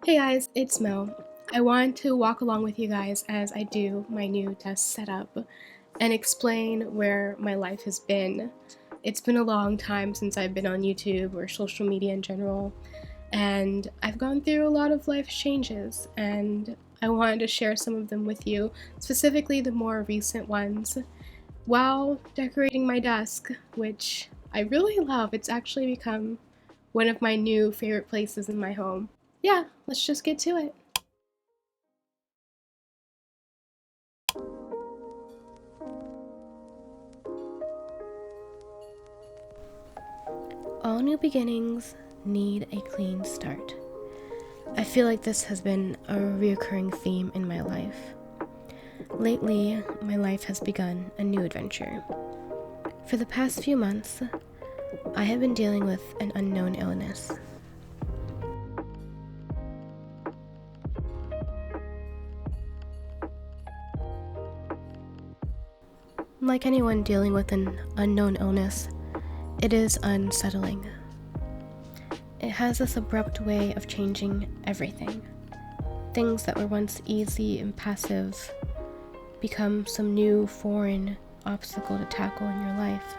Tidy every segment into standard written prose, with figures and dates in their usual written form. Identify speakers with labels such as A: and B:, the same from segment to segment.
A: Hey guys, it's Mo. I wanted to walk along with you guys as I do my new desk setup and explain where my life has been. It's been a long time since I've been on YouTube or social media in general, and I've gone through a lot of life changes, and I wanted to share some of them with you, specifically the more recent ones, while decorating my desk, which I really love. It's actually become one of my new favorite places in my home. Yeah, let's just get to it. All new beginnings need a clean start. I feel like this has been a reoccurring theme in my life. Lately, my life has begun a new adventure. For the past few months, I have been dealing with an unknown illness. Like anyone dealing with an unknown illness, it is unsettling. It has this abrupt way of changing everything. Things that were once easy and passive become some new foreign obstacle to tackle in your life.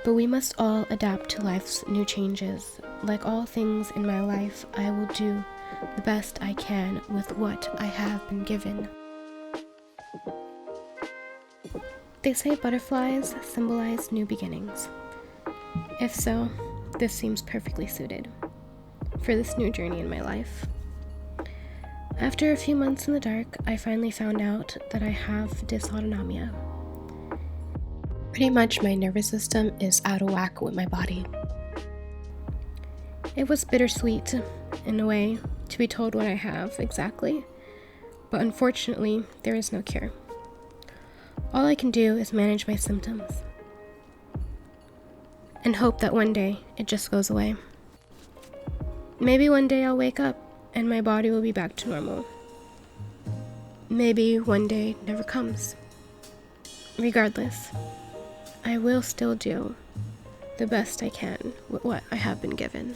A: But we must all adapt to life's new changes. Like all things in my life, I will do the best I can with what I have been given. They say butterflies symbolize new beginnings. If so, this seems perfectly suited for this new journey in my life. After a few months in the dark, I finally found out that I have dysautonomia. Pretty much my nervous system is out of whack with my body. It was bittersweet, in a way, to be told what I have exactly, but unfortunately, there is no cure. All I can do is manage my symptoms and hope that one day it just goes away. Maybe one day I'll wake up and my body will be back to normal. Maybe one day never comes. Regardless, I will still do the best I can with what I have been given.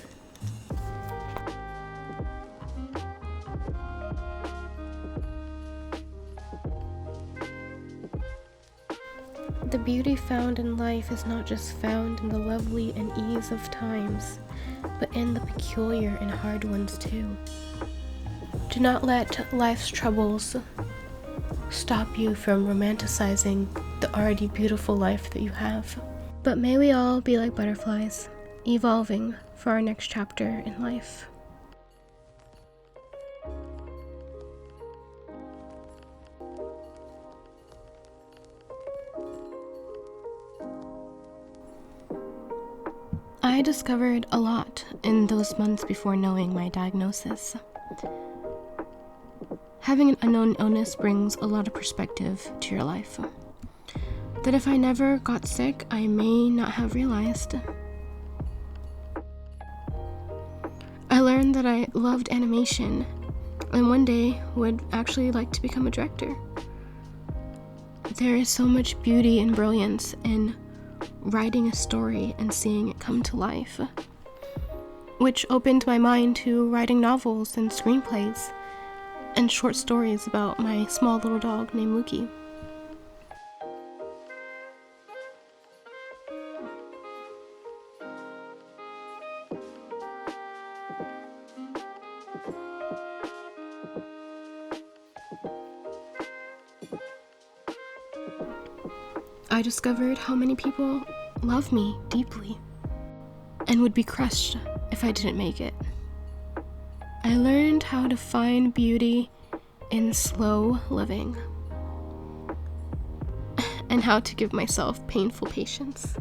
A: The beauty found in life is not just found in the lovely and ease of times, but in the peculiar and hard ones too. Do not let life's troubles stop you from romanticizing the already beautiful life that you have. But may we all be like butterflies, evolving for our next chapter in life. I discovered a lot in those months before knowing my diagnosis. Having an unknown illness brings a lot of perspective to your life that if I never got sick, I may not have realized. I learned that I loved animation and one day would actually like to become a director. There is so much beauty and brilliance in writing a story and seeing it come to life, which opened my mind to writing novels and screenplays and short stories about my small little dog named Lukey. I discovered how many people love me deeply and would be crushed if I didn't make it. I learned how to find beauty in slow living and how to give myself painful patience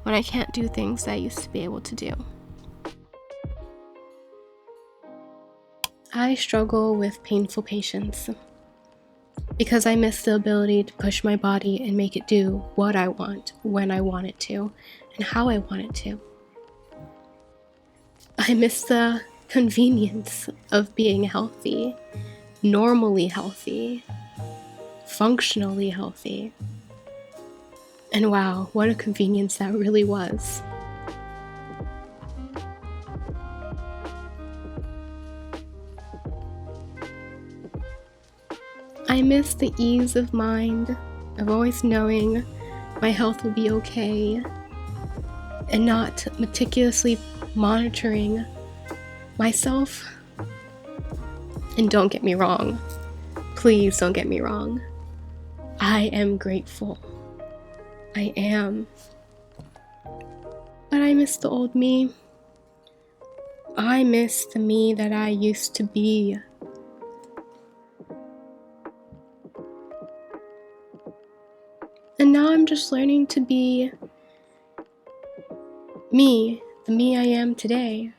A: when I can't do things that I used to be able to do. I struggle with painful patience because I miss the ability to push my body and make it do what I want, when I want it to, and how I want it to. I miss the convenience of being healthy, normally healthy, functionally healthy, And wow, what a convenience that really was. I miss the ease of mind of always knowing my health will be okay and not meticulously monitoring myself. And don't get me wrong, please don't get me wrong, I am grateful. I am. But I miss the old me. I miss the me that I used to be. And now I'm just learning to be me, the me I am today.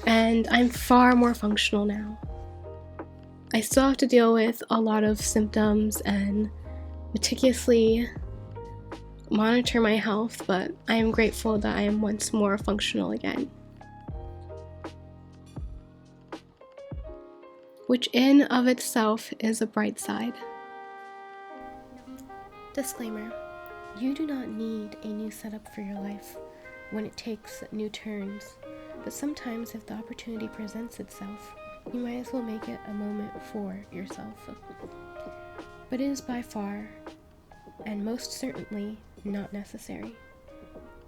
A: And I'm far more functional now. I still have to deal with a lot of symptoms and meticulously monitor my health, but I am grateful that I am once more functional again. Which in of itself is a bright side. Disclaimer: you do not need a new setup for your life when it takes new turns, but sometimes if the opportunity presents itself, you might as well make it a moment for yourself. But it is by far, and most certainly, not necessary.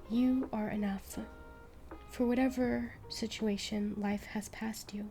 A: You are enough for whatever situation life has passed you.